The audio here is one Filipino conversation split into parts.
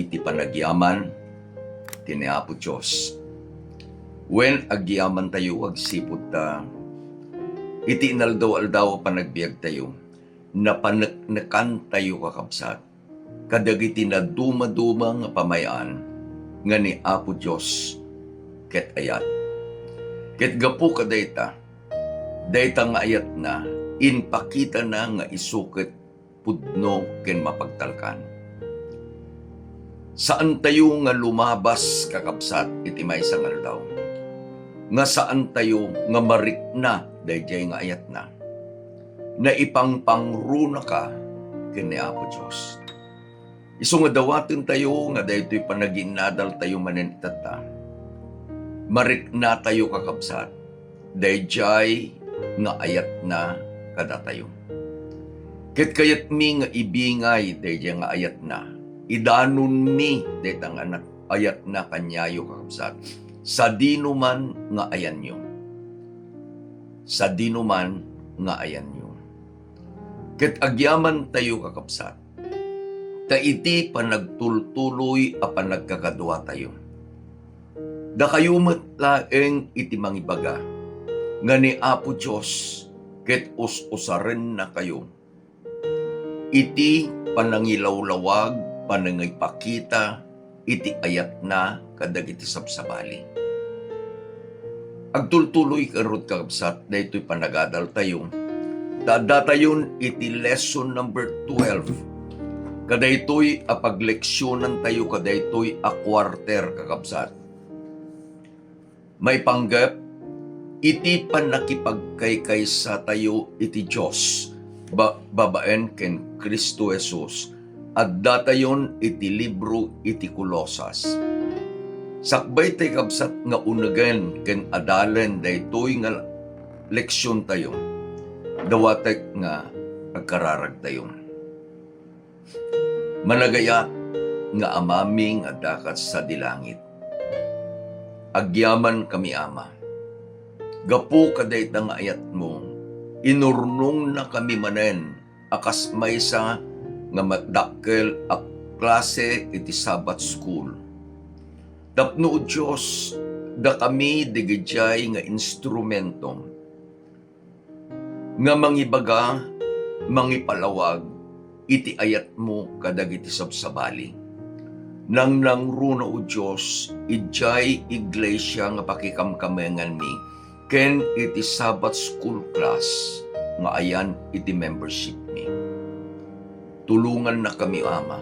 iti panagyaman, tiniapo Diyos. When agyaman tayo, agsipod ta, iti inaldaw-aldaw panagbiag tayo, na panaknakan tayo kakabsat, kadagiti na duma-duma nga pamayan, nga ni Apo Diyos, ket ayat. Ket gapu kadayta, dayta nga ayat na, inpakita na nga isukit pudno ken mapagtalkan. Saan tayo nga lumabas kakabsat iti maysang aldaw? Nga saan tayo nga marikna dayjay nga ayat na? Na ipangpangruna ka ken ni Apo Dios. Isu nga dawaten tayo nga daytoy panaginadal tayo manen itata. Marikna tayo kakabsat dayjay nga ayat na kada tayo. Ket kayat mi nga ibingay dayjay nga ayat na. Idanon mi dayta nga anak ayat na kanyayo kakabsat. Sa dinuman nga ayan nyo. Sa dinuman nga ayan nyo. Ket agyaman tayo kakabsat. Ta iti panagtultuloy a panagkakadwa tayo. Da kayo matlaeng iti mangibaga. Nga ni Apo Diyos ket us-usaren na kayo. Iti panangilawlawag, panangipakita, iti ayat na kadagiti sabsabali. Agtultuloy karot kakabsat, daytoy panagadal tayo. Dadatayon iti lesson number 12. Kadaytoy a pagleksyonan tayo, kadaytoy a quarter kakabsat. May panggap, iti panakipagkaykay sa tayo iti Diyos. Babaen ken Kristo Jesus, at datayon iti libro iti Kolosas. Sakbay tay kabsat nga unagan ken adalen daytoy nga leksyon tayo. Dawatek nga agkararag tayo. Managaya nga amaming adakat sa dilangit. Agyaman kami Ama. Gapu kadayta nga ayat mo, inurnong na kami manen, akas maysa nga magdakkel a klase iti Sabbath school. Tapno o Diyos, da kami digijay nga instrumento, nga mangibaga, mangipalawag, iti ayat mo kadagiti sabsabali. Nang runa o Diyos, ijay iglesia nga pakikamkamengan mi, ken iti Sabbath school class, nga ayan iti membership mi. Tulungan na kami Ama,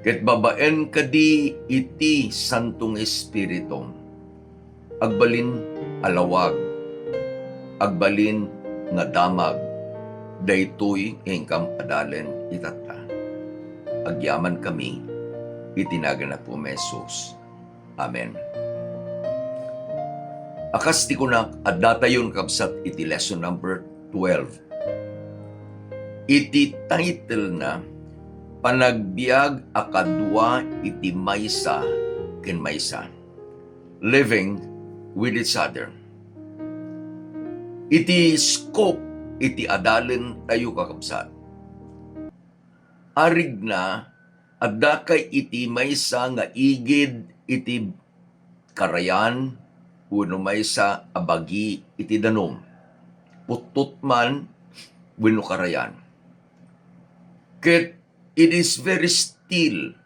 ket babaen kadi iti Santong Espiritu, agbalin alawag, agbalin nga damag, daytoy engkam adalen itata. Agyaman kami, itinagan na po Mesos. Amen. Akas ti kunak, adatayon kabsat iti lesson number 12. Iti title na, Panagbiag akadwa iti maysa ken maysa. Living with each other. Iti scope, iti adalen tayo kakabsat. Arig na, adakay iti maysa nga igid iti karayan, uno maysa abagi iti danom. Putut man, wenno karayan. Ket it is very still.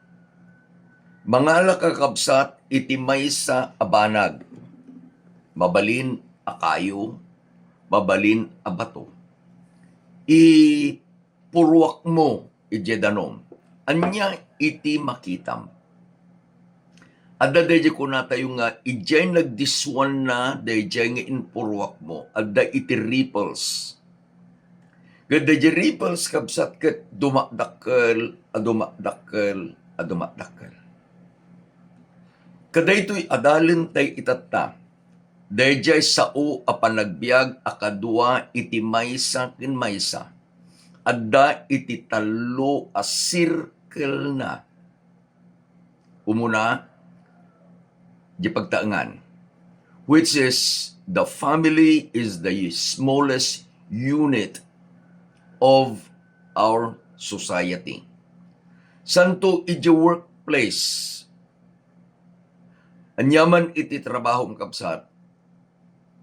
Mangala kakabsat iti maysa abanag. Mabalin akayo, mabalin abato. Ipurwak mo iti danom. Anya iti makitam. Adda dayjay ko na tayo nga, ijay nagdiswan na, dayjay nga inpurwak mo, adda iti ripples. Dayjay ripples kabsat ket dumakdakkel, adumakdakkel, adumakdakkel. Kadaytoy adalen tay itata, dayjay sao a panagbiag akadwa iti maysa ken maysa. Adda iti talo a circle na. Umuna, di pagtaangan, which is the family is the smallest unit of our society. Santo iti work workplace. Anyaman iti trabaho kabsat,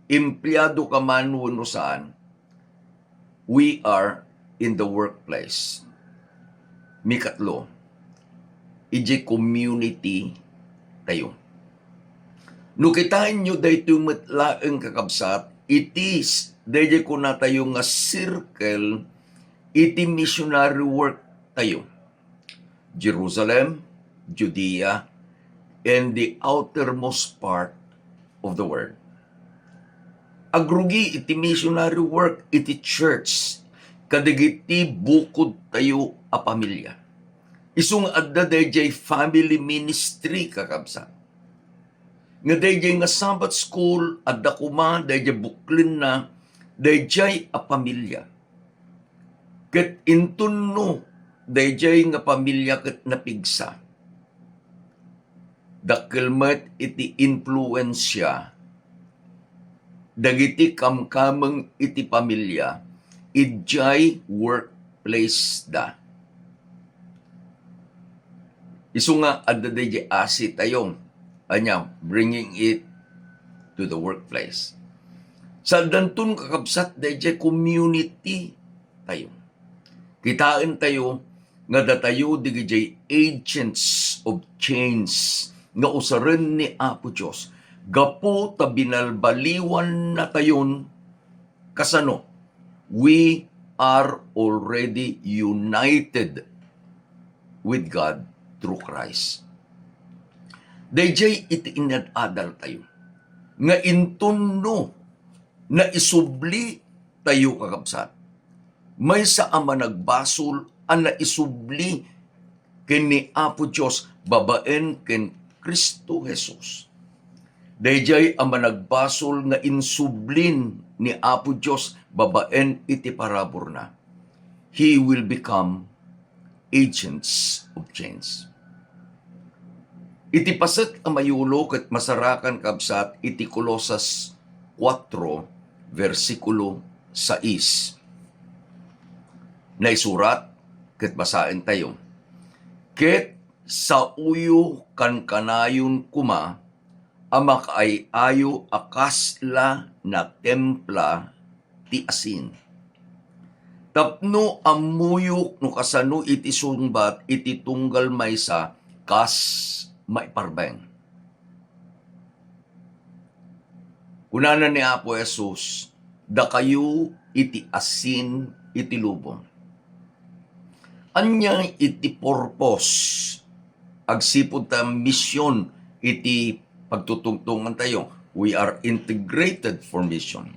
empleyado ka man wenno saan, we are in the workplace. Mikatlo, iji community tayo. No kitain nyo dayto metlaeng kakabsat, itis dayjay ko na tayo nga circle, iti missionary work tayo. Jerusalem, Judea, and the outermost part of the world. Agrugi iti missionary work, iti church, kadagiti bukod tayo a pamilya. Isung adda dayjay family ministry kakabsat. Nga dayjay nga Sabbath school, adda kuma, dayjay buklin na, dayjay a pamilya. Ket intunno, dayjay nga pamilya ket napigsa. Dakkelmet iti influensya, dagiti kamkameng iti pamilya, idjay workplace da. Isu nga adda dayjay asi tayo, anya, bringing it to the workplace. Sa dantun kakabsat, dayjay community tayo. Kitain tayo, nga datayo digijay agents of change, nga usarin ni Apo Diyos, gapo ta binalbaliwan na tayon, kasano, we are already united with God through Christ. Dayjay iti inadadal tayo, nga intunno na isubli tayo kakabsat. May sa ama nagbasol ang naisubli ken ni Apo Diyos babaen ken Kristo Jesus. Dayjay ang managbasol nga insublin ni Apo Diyos babaen iti parabor na. He will become agents of change. Iti paset ang mayulo ket masarakan kabsat iti Colosas 4 versikulo 6. Naisurat ket basaen tayo. Ket sa uyo kan kanayon kuma, amak ay ayo akasla na templa ti asin. Tapno amuyok no kasano iti sumbat iti tunggal maysa kas maiparbeng. Kunana ni Apo Jesus, da kayo iti asin iti lubong. Anya iti purpose, agsipod ta mission iti pagtutungtungan tayo. We are integrated for mission.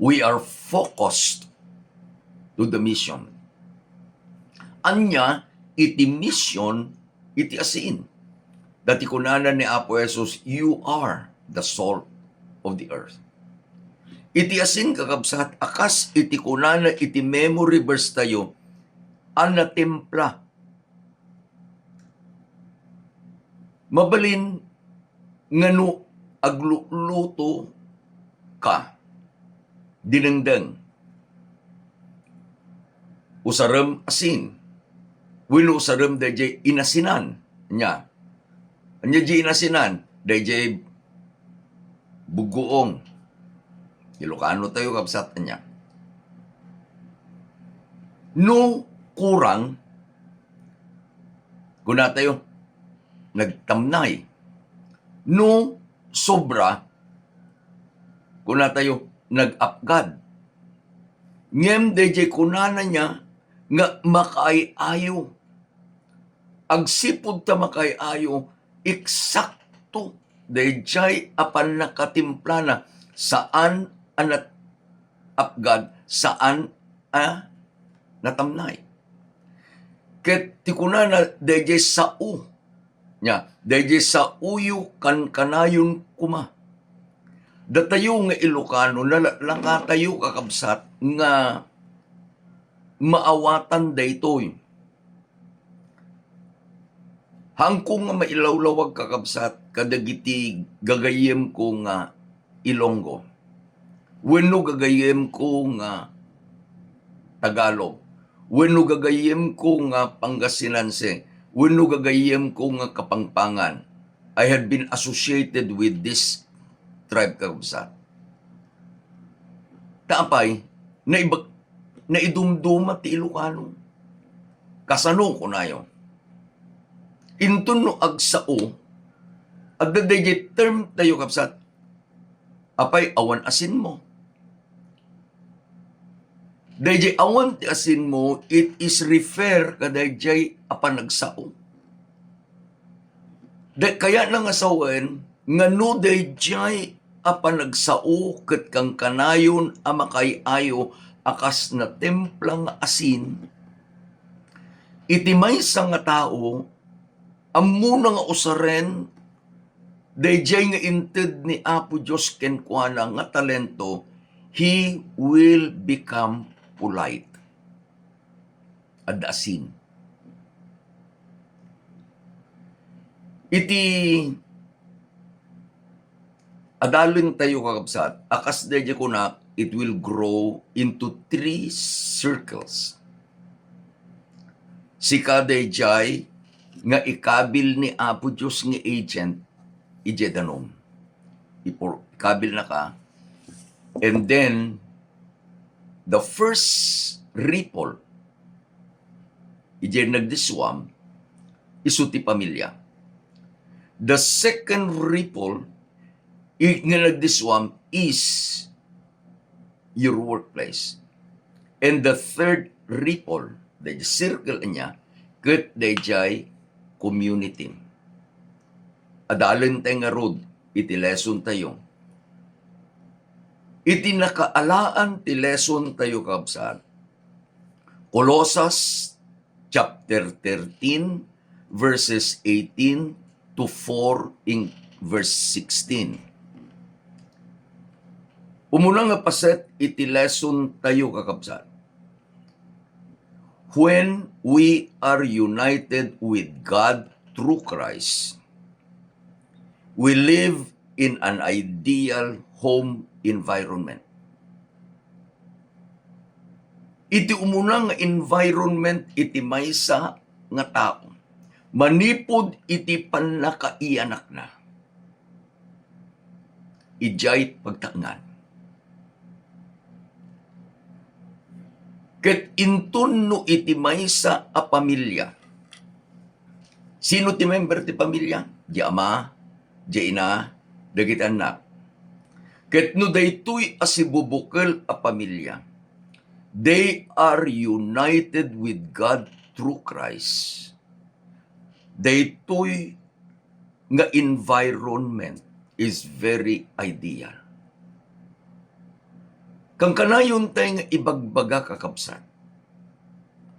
We are focused to the mission. Anya iti mission iti asin. Dati kunana ni Apo Jesus, you are the salt of the earth. Iti asin kakabsat, akas iti kunana iti memory verse tayo, ana templa. Mabalin ngano agluluto ka, dinengdeng, usarem asin, wino usarem dayjay inasinan nya. Anya di inasinan, dayjay bugoong. Ilocano tayo kabsat nya. No kurang, kuna tayo, nagtamnay. No sobra, kuna tayo, nag-apgad. Ngem dayjay kunana niya, nga makaayayo. Agsipod ta makaayayo, eksakto, dayjay apan nakatimplana, saan anat apgad, saan natamnay. Ket ti kunana dayjay sao nya, dayjay sa uyo kan kanayon kuma. Datayo nga Ilocano nalanga tayo kakabsat nga maawatan daytoy. Hangkong nga mailawlawag kakabsat kadagiti gagayem ko nga Ilonggo. Wenno gagayem ko nga Tagalog. Wenno gagayem ko nga Pangasinense. wenno gagayem ko nga kapangpangan, I had been associated with this tribe kakabsat. Taapay, naidumduma ti Ilocano. Kasano ko na yun. Intun no agsao, agdaday term tayo kapsat, apay awan asin mo. Dayjay awan ti asin mo, it is refer ka dayjay apan nagsao. Kaya nang asawen, nga no dayjay apan nagsao ket kang kanayon amakay ayo akas na templang asin, iti maysa nga tao, ammo nga usaren, dayjay nga inted ni Apo Diyos kenkwana nga talento, he will become polite. Ad asin. Iti adalin tayo kakabsat, akas dayjay kunak, it will grow into 3 circles. Si kadayjay nga ikabil ni Apo Diyos nga agent, ijedanom. Ikabil na ka. And then, the first ripple, ijay nagdiswam, isuti pamilya. The second ripple, nga nagdiswam is your workplace. And the third ripple, the circle niya, ket dayjay community. Adalin tayo nga road, iti lesson tayo. Iti nakaalaan ti lesson tayo kabsat. Colossus chapter 13 verses 18 to 4 in verse 16. Umuna nga paset iti lesson tayo kakabsat. When we are united with God through Christ, we live in an ideal home environment. Iti umunang environment iti maysa nga tao. Manipod iti panakaianak na. Ijay pagtangan. Ket intun no iti maysa a pamilya. Sino ti member ti pamilya? Di ama, di ina, dagiti anak. Ket no daytoy asibubukal a pamilya, they are united with God through Christ. Daytoy nga environment is very ideal. Kang kanayon tayo nga ibagbaga kakabsat.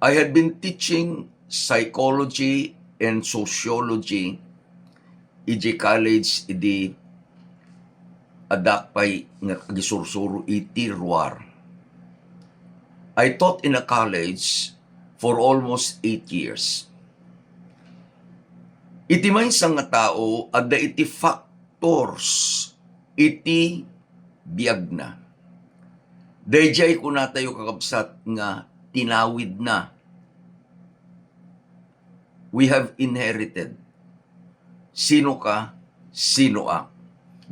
I had been teaching psychology and sociology iji college idi adakpay nga gisursuro iti Ruar. I taught in a college for almost 8 years. Iti maysa nga tao adda iti factors iti biag na. Dayjay ko na tayo kakabsat nga tinawid na. We have inherited. Sino ka, sino ak.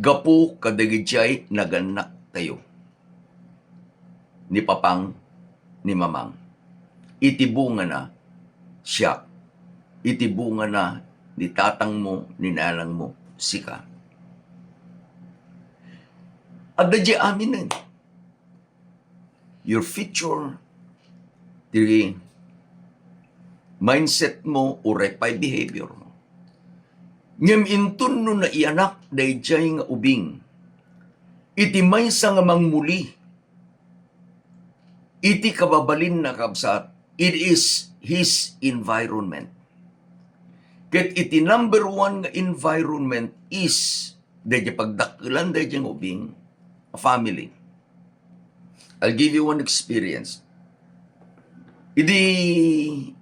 Gapu kadagijay naganak tayo. Ni papang, ni mamang. Itibunga na siya. Itibunga na ni tatang mo, ni nanang mo, sika. Adadya amin na. Your future, the mindset mo, o repay behavior mo. Ngem intun no na ianak, dayjay nga ubing. Iti maysa nga mangmuli. Iti kababalin na kabsat, it is his environment. Ket iti number 1 nga environment is, dayjay pagdakilan, dayjay nga ubing, a family. I'll give you one experience. Idi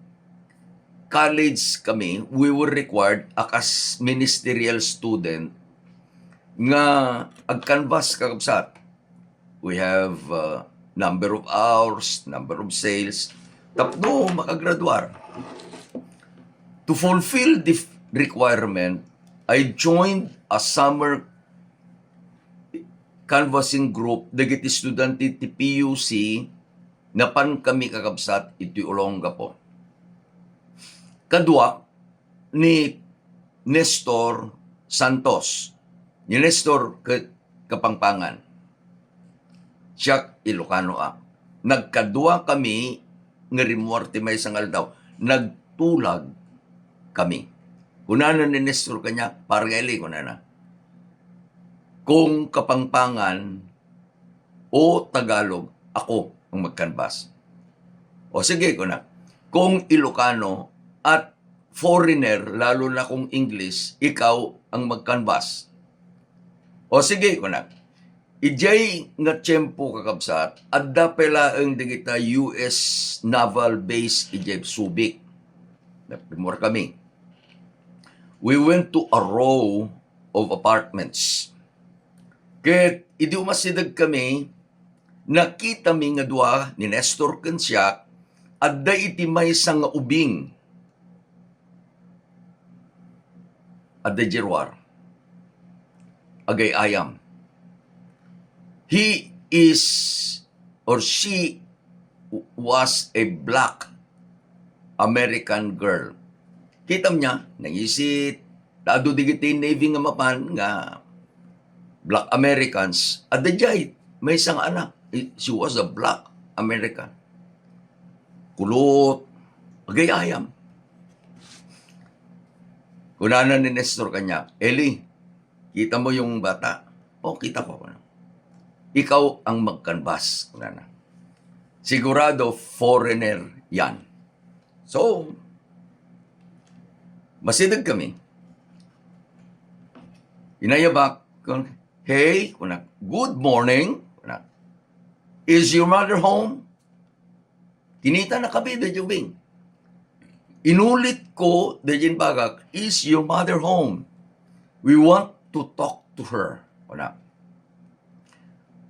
college kami, we were required akas ministerial student nga ag-canvas kakabsat. We have number of hours, number of sales, tapno makagraduar. To fulfill the requirement, I joined a summer canvassing group dagiti estudyante ti PUC na pan kami kakabsat iti Olongapo. Kadua ni Nestor Santos. Ni Nestor Kapangpangan. Siya Ilocano ak. Nagkadua kami nga rimuarte may sangal daw. Nagtulag kami. Kunana ni Nestor kanya, pargali kunana. Kung Kapangpangan o Tagalog, ako ang magkanbas. O sige ko na. Kung Ilocano at foreigner, lalo na kung English, ikaw ang magkanbas. O sige ko na. Ijay nga tiyempo kakabsat, adda pala ang digita US Naval Base ijay Subic. Napimor kami. We went to a row of apartments. Ket idi umasidag kami, nakita mi nga dua ni Nestor ken siya, adda iti maysa nga ubing. Adda jirwar. Agay ayam. He is or she was a black American girl. Kitam niya, nangisit, daado digiti Navy nga mapan nga Black Americans, at the jay, may isang anak. She was a Black American. Kulot, agay-ayam. Kunana ni Nestor kanya, Eli, kita mo yung bata? O, kita ko. Ikaw ang magkanbas. Kunana. Sigurado, foreigner yan. So, masidag kami. Inayabak, hey, good morning. Is your mother home? Kinita na kami, Dejubing. Inulit ko, Dejin Bagak, is your mother home? We want to talk to her.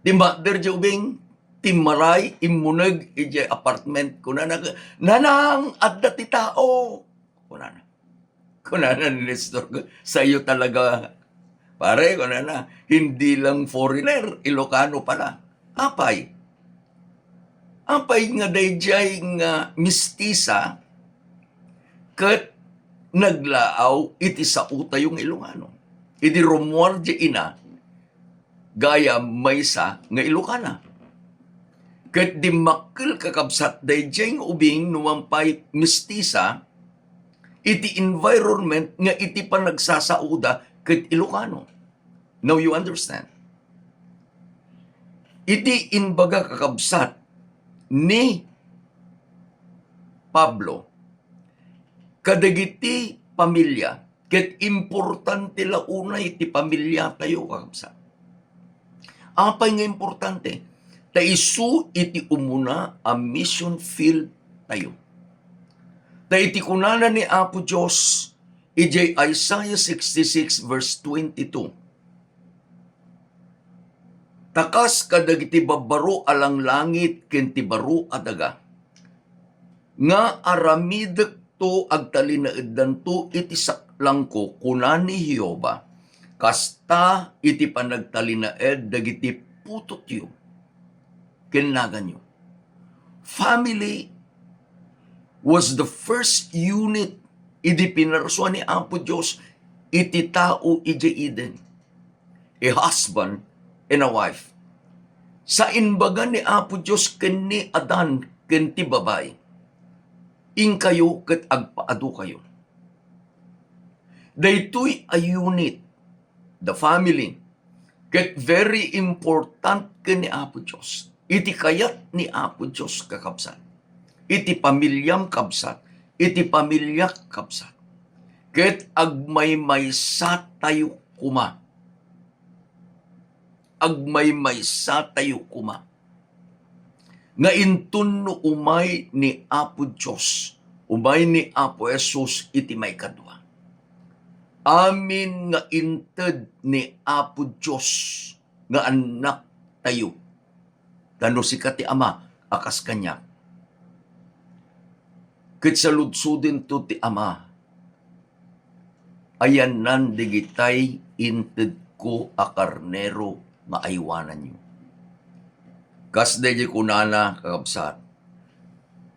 Timba, Dejubing, timaray, imunag, ije apartment ko na nanang, at dati tao. Kunana ni Nestor, sa'yo talaga. Pare, kunana, hindi lang foreigner, Ilocano pala. Apay nga dayjay nga mistisa ket naglaaw iti sa uta yung Ilocano. Iti rumuar di ina gaya maysa nga Ilocana. Ket di makil kakabsat dayjay nga ubing nuwampay mistisa iti environment nga iti pa nagsasauda ket Ilocano. Now you understand. Iti inbaga kakabsat ni Pablo kadagiti pamilya ket importante la unay iti pamilya tayo kakabsat. Apay nga importante? Ta isu iti umuna a mission field tayo. Ta iti kunana ni Apo Diyos ijay Isaiah 66 verse 22. Takas kadagiti babaro alang langit ken ti baro adaga. Nga aramidek to agtalinaeddan to iti saklangko kunani Hioba. Kasta iti panagtalinaed dagiti putot yu. Kenlagan yu. Family was the first unit iti pinarsuan ni Apo Diyos iti tao iti Eden. A husband and a wife. Sa inbaga ni Apo Diyos ken ni Adan ken ti babay. In kayo ket agpaadu kayo. Daytoy a unit, the family, ket very important ken ni Apo Diyos. Iti kayat ni Apo Diyos kakabsat. Iti pamilyam kabsat. Iti pamilyak kabsat. Ket agmaymaysa tayo kuma. Agmaymaysa tayo kuma. Nga intun no umay ni Apo Diyos. Umay ni Apo Jesus iti may kadwa. Amin nga inted ni Apo Diyos nga anak tayo. Tano si kati ama akas kanya. Ket sa ludsudin to ti ama, ayan nan digitay inted ko a karnero nga aywanan nyo. Kas deje kunana kakabsat,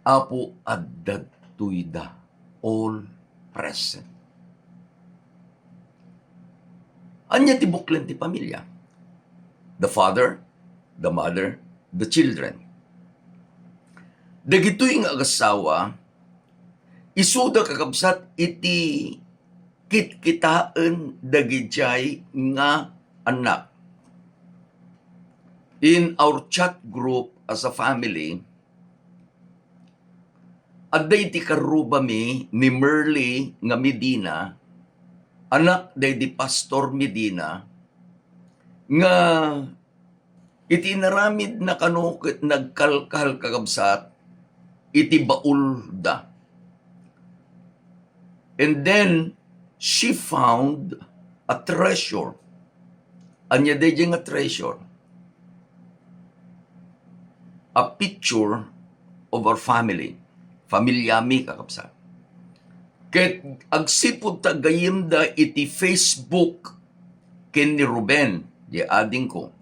apo addad tuyda, all present. Anya tibuklen ti pamilya. The father, the mother, the children. Dagitoy nga agasawa, isuda kakabsat iti kitkitaan dagijay nga anak. In our chat group as a family, adday ti karubami ni Merly nga Medina, anak day di Pastor Medina, nga iti naramid na kanukit nagkalkal kakabsat, iti baul da. And then, she found a treasure. Anya day nga treasure. A picture of our family. Familyami kakabsat. Ket agsipod tagayim da iti Facebook ken ni Ruben, di ading ko.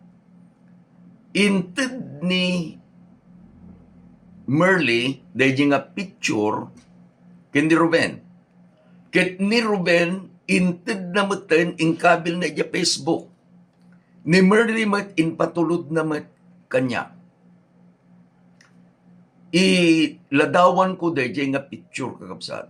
Inted ni Merly, dahil nga picture ken ni Ruben. Ket ni Ruben, inted na maten inkabil na iya Facebook. Ni Merly mat inpatulod na mat kanya. Iladawan ko dahil nga picture kakabsat.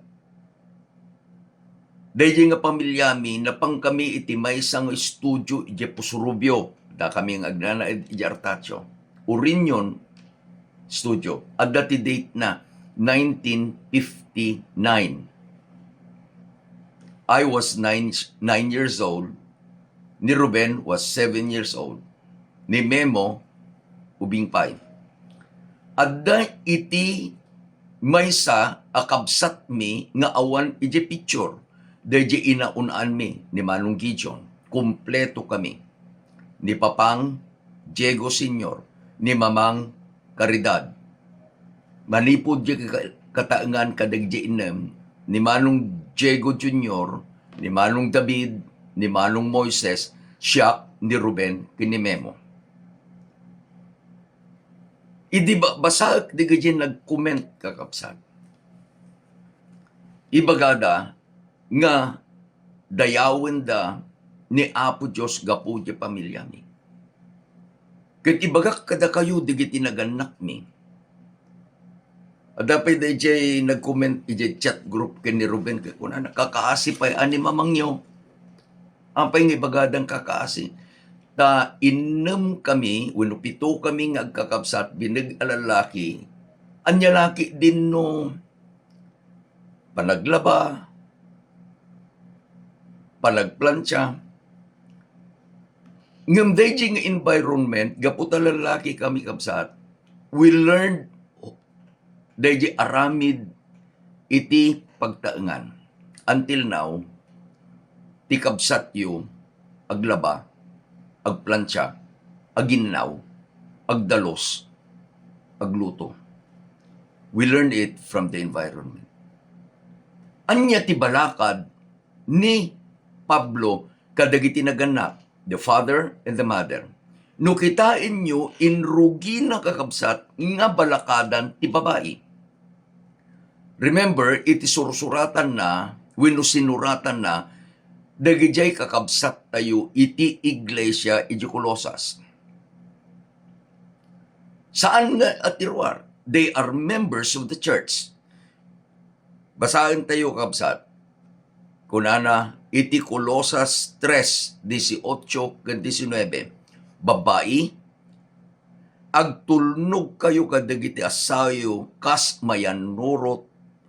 Dahil nga pamilyami, na pang kami iti may isang studio iti Pusurubyo. Da kami ang agnana iti Artacho. Urinyon studio. At dati date na 1959. I was 9 years old. Ni Ruben was 7 years old. Ni Memo, ubing 5. Adda iti maysa akabsat mi nga awan iti picture. Dahil inaunaan mi ni Manong Gideon. Kumpleto kami. Ni Papang Diego Sr., ni Mamang Caridad. Manipod di kataangan kadagdi inem ni Manong Diego Jr., ni Manong David, ni Manong Moises, siya ni Ruben kini Memo. Idi ba basak di gajin nag-comment kakapsat. Ibagada nga dayawin da ni Apo Diyos gapu di pamilya mi. Ket ibagak kada kayo digiti naganak mi. Adapay da ijay nag-comment ijay chat group ken ni Ruben kay kuna nakakaasi pa ani mamangyo. Apay nga ibagadang kakaasi. Ta inem kami, wenno pito kami nga agkakabsat binag alalaki. Anya laki din no panaglaba, panagplansya. Ngam dayjing nga environment, gaputa lalaki kami kabsat, we learned dayjing aramid iti pagtaengan. Until now, ti kabsat yu, aglaba, agplansya, aginaw, agdalos, agluto. We learned it from the environment. Anya ti balakad ni Pablo kadagiti naganak, the father and the mother. No kitain nyo, inrugi na kakabsat nga balakadan ti babae. Remember, iti sursuratan na, wenno sinuratan na, dagijay kakabsat tayo iti iglesia iti Colosas. Saan nga atiruar? They are members of the church. Basahin tayo kakabsat. Kunana, iti Colosas 3:18-19. Babae, agtulnog kayo kadagiti asayo kas mayanurot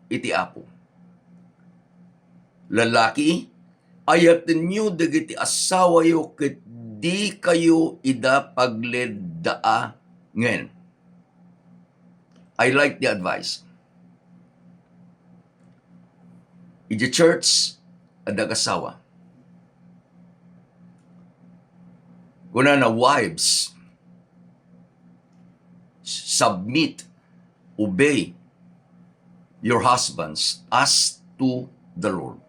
iti Apo. Lalaki, ayaten nyo dagiti asawayo ket di kayo ida pagleddaa ngen. I like the advice. Iti church, adag asawa. Kuna na wives, submit, obey your husbands as to the Lord.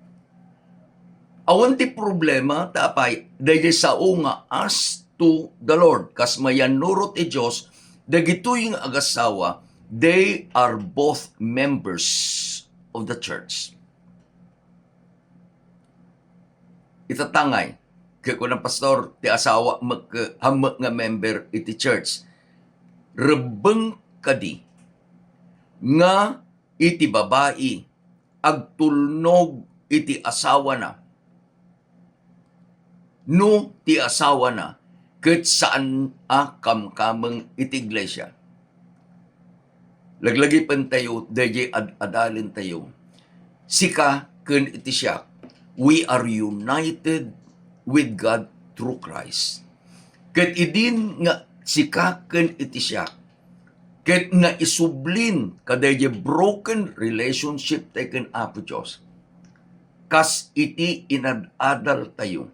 Awan ti problema, tapay, dahil sa nga as to the Lord. Kas mayan nurot ti Diyos, dagitoy nga agasawa, they are both members of the church. Itatangay, kaya ko ng pastor, ti asawa hamak nga member iti church. Rebeng kadi, nga iti babae, agtulnog iti asawa na. No ti asawa na, ket saan kamkameng iti iglesia. Laglagi pan tayo, dahi adalin tayo. Sika ken iti siya, we are united with God through Christ. Ket idin nga sika ken iti siya, ket nga isublin kadayjay broken relationship tayo ken Apo Diyos. Kas iti inadadal tayo,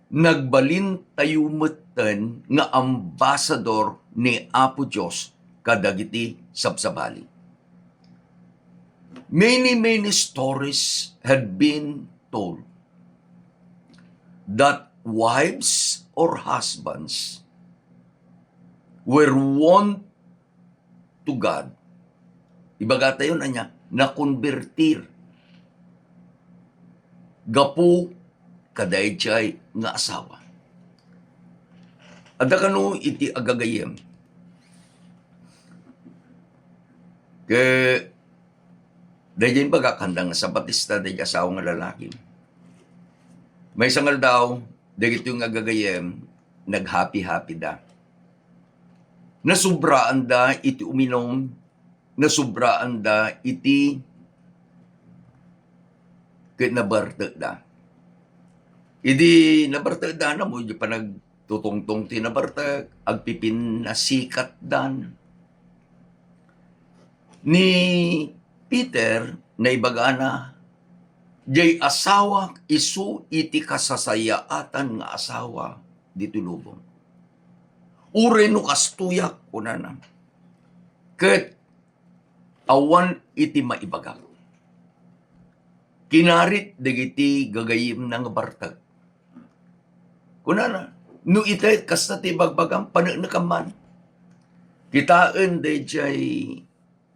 nagbalin tayo metten nga ambasador ni Apo Diyos kadagiti sabsabali. Many stories had been told that wives or husbands were won to God. Ibaga tayo na niya, na konvertir. Gapu kadayjay nga asawa. Ada kanu iti agagayem. Dayjay baga kandang sa Batista dayjay asawa nga lalaki. May sangal daw, dagito yung agagayem, nag-happy-happy da. Nasubraan da iti uminom, nasubraan da iti nabartag da. Idi nabartag da na mo, di pa nagtutungtong tinabartag, agpipin na sikat dan. Ni Peter, na ibagana, jay asawa isu iti kasasayaatan nga asawa dito lubong. Ure no kastuyak kunana. Ket awan iti maibagak. Kinarit dagiti gagayim ng bartag. Kunana, no itay kasta ti bagbagam panagnakaman. Kitaan dayjay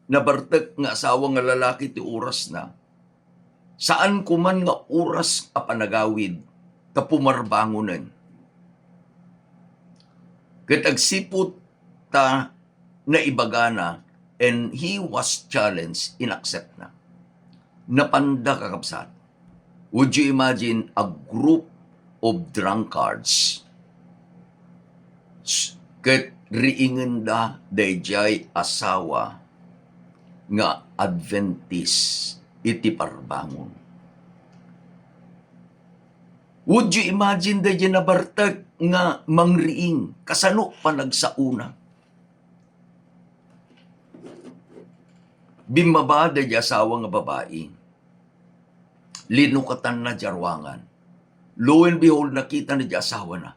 nabartag nga asawa nga lalaki ti oras na. Saan kuman nga oras a panagawid ta pumarbangonan. Ket agsipot ta na ibagana and he was challenged in accept na. Napanda kakabsat. Would you imagine a group of drunkards? Ket riingen da dayjay asawa nga Adventist iti parbangon. Would you imagine dayjay nabartag nga mangriing kasano pa nagsauna? Bimaba dayjay asawa nga babae. Linukatan na jarwangan. Lo and behold, nakita na dayjay asawa na.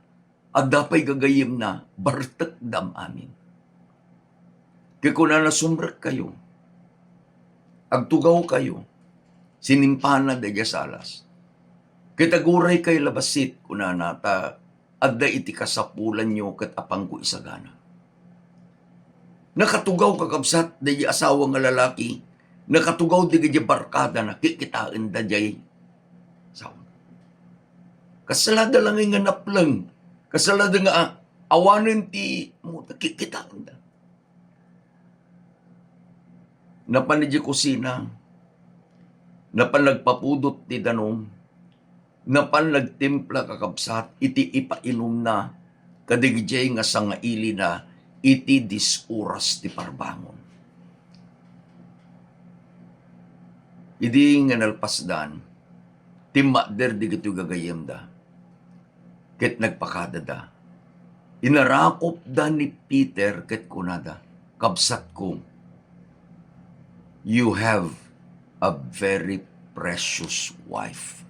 At dapay gagayim na bartag dam amin. Kaya kung na nasumrak kayo, agtugaw kayo, sinimpahan na dayjay salas. Kitaguray kay labasit kuna nata adda iti kasapulan nyo ket apang ko isagana. Nakatugaw kakabsat dayjay asawa nga lalaki, nakatugaw dayjay barkada na kikitaan dayjay sawa. Kasalada lang nga naplang, kasalada nga awanen ti mo kikitaan da. Napan di kusina, napan nagpapudot ti danom, napan nagtimpla kakabsat, iti ipainom na, kadigijay nga sangaili na, iti disuras ti parbangon. Idi nga nalpasdan, timakder di gito gagayem da, ket nagpakada da. Inarakop da ni Peter ket kunada, kabsat ko, you have a very precious wife.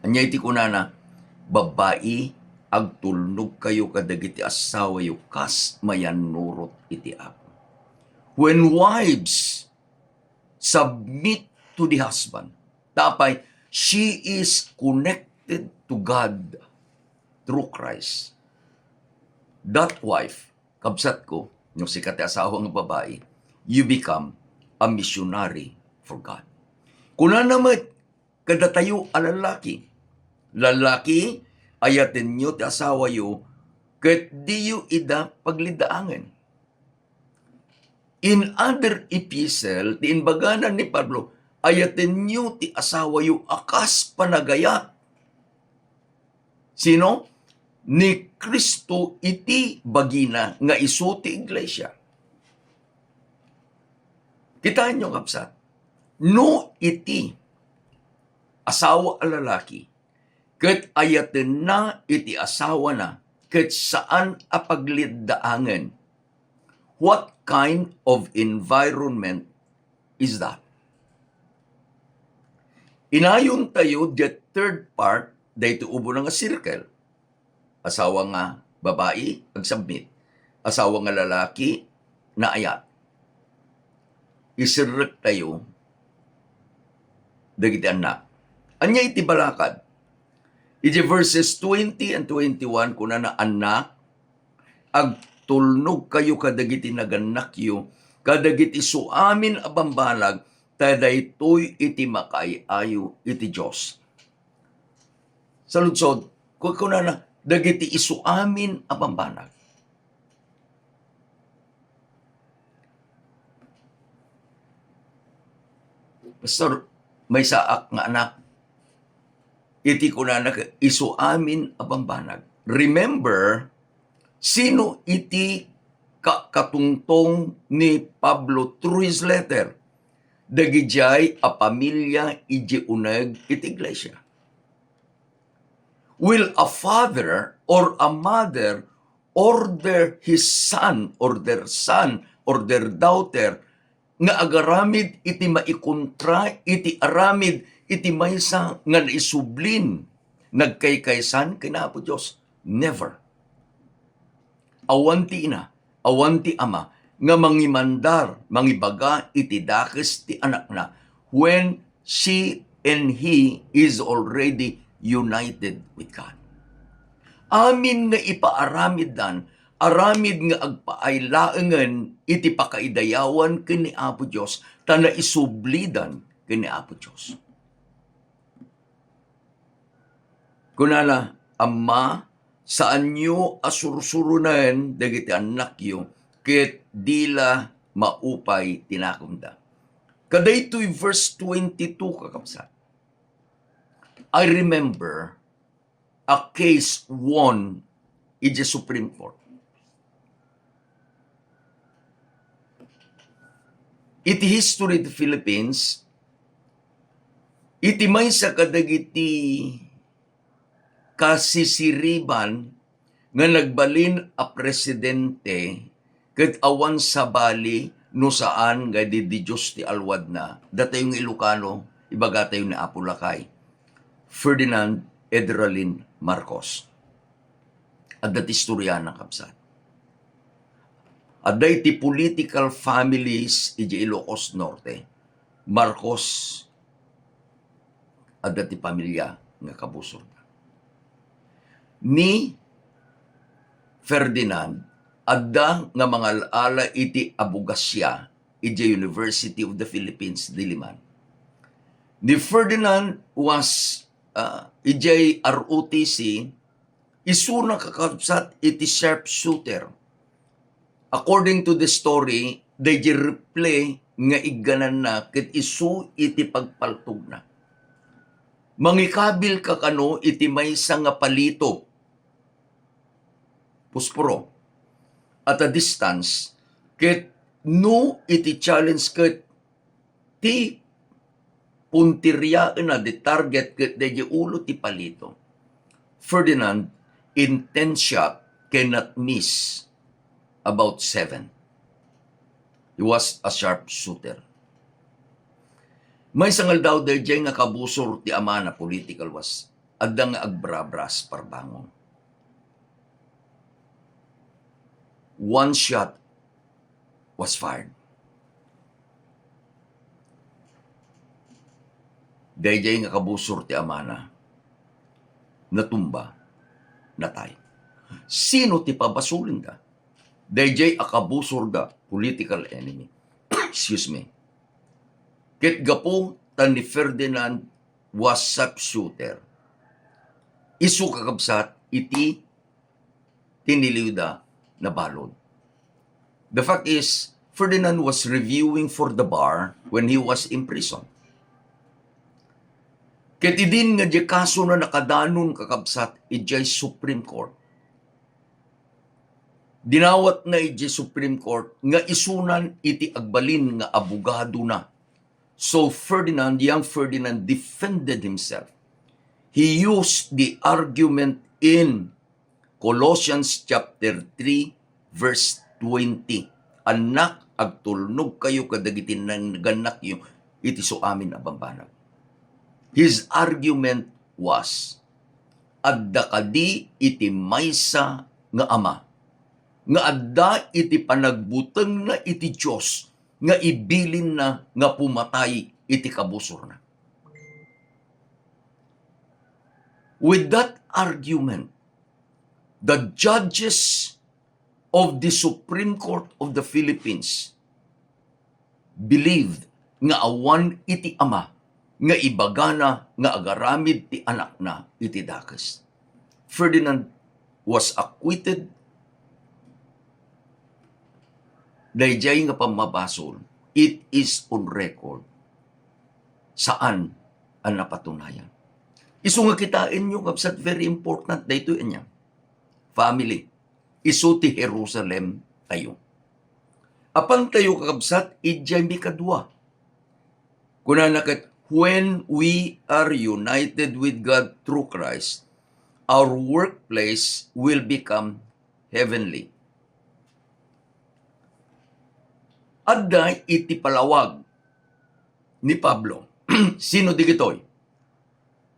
Anya iti kunana, babae, agtulnog kayo kadagiti asawa yu kas mayanurot iti Apo. When wives submit to the husband, tapay, She is connected to God through Christ. That wife, kabsat ko, yung sikat na asawa ng babae, you become a missionary for God. Kuna naman, kada tayo alalaki, lalaki, ayatin nyo ti asawa yo, ket di yu ida paglidaangan. In other epistle, ti inbaganan ni Pablo, ayatin nyo ti asawa yu akas panagayat. Sino? Ni Kristo iti bagina nga isu ti iglesia. Kitaan nyo kapsat, no iti asawa a lalaki, ket ayaten na iti asawa na, ket saan a pagliddaangen. What kind of environment is that? Inayon tayo the third part, dahito ubo na nga circle. Asawa nga babae, agsubmit. Asawa nga lalaki, na ayat. Isirek tayo, dagiti anak. Anya iti balakad. Iti verses 20 and 21, kuna na anak, agtulnog kayo kadagiti naganak yo, kadagiti suamin abambalag, tadaytoy iti makaayo iti Diyos. Sa lutsod, kuna na, dagiti isuamin abambanag. Pastor, may saak nga anak. Iti kuna na isuamin abambanag. Remember, sino iti katungtong ni Pablo through his letter? Dagijay a pamilya iji uneg iti iglesia. Will a father or a mother order his son or their daughter nga agaramid iti maikontra iti aramid iti maysa nga naisublin nagkaykaysan kina Apo Diyos? Never. Awanti ina, awanti ama, nga mangimandar, mangibaga iti dakes ti anak na when she and he is already united with God. Amin nga ipaaramid dan, aramid nga agpaaylaengen iti pakaidayawan kini Apo Dios, ta naisublidan kini Apo Dios. Kunala, Ama, saan nyo asursurunan dagiti anak yo, ket dila maupay tinakunda. Kadaytoy verse 22 kakapsat. I remember a case won in the Supreme Court. Iti history of the Philippines, iti may sa kadagiti kasisiriban nga nagbalin a presidente ket awan sa bali no saan nga di Diyos ti alwad na. Datayong Ilocano, ibaga tayo ni Apulakay. Ferdinand Edralin Marcos. At dati istorya ng kapsat. At dati political families iji Ilocos Norte. Marcos at dati pamilya nga kabusor. Ni Ferdinand, adda nga mga ala iti abugasya iji University of the Philippines, Diliman. Ni Ferdinand was ijay ROTC, isuna kakabsat iti sharpshooter. According to the story, they replay nga iganan na ket isu iti pagpaltog na. Mangikabil kakano iti maysa nga palito, pusporo, at a distance, ket no iti challenge ket ti puntirya na di target ket di ulo ti palito. Ferdinand, in 10 shot, cannot miss about 7. He was a sharp shooter. May sangal daw dayjay nga kabusor ti ama na political was adda nga agbrabras parbangon. 1 shot was fired. Dayjay nga kabusor ti amana. Natumba, natay. Sino ti pabasulin da? Dayjay akabusor da, political enemy. Excuse me. Ket gapo tan ni Ferdinand was sharpshooter. Isu kakabsat iti tiniliw da na balod. The fact is, Ferdinand was reviewing for the bar when he was in prison. Ket idin nga di kaso na nakadanon kakabsat ijay Supreme Court. Dinawat na ijay Supreme Court nga isunan iti agbalin nga abogado na. So young Ferdinand defended himself. He used the argument in Colossians chapter 3 verse 20. Anak, agtulnog kayo kadagiti naganak yung iti so amin abambanag. His argument was, adda kadi iti maysa nga ama, nga adda iti panagbuteng na iti Diyos, nga ibilin na nga pumatay iti kabusor na. With that argument, the judges of the Supreme Court of the Philippines believed nga awan iti ama, nga ibagana nga agaramid ti anak na iti dakes. Ferdinand was acquitted. Dayjay nga pamabasol, it is on record. Saan ang napatunayan? Isu nga kitain nyo, kapsat very important dayto inya. Family, isu ti Jerusalem tayo. Apang tayo kakabsat, ijay mi kadwa. Kuna nakat, when we are united with God through Christ, our workplace will become heavenly. Adda iti palawag ni Pablo. Sino di gitoy?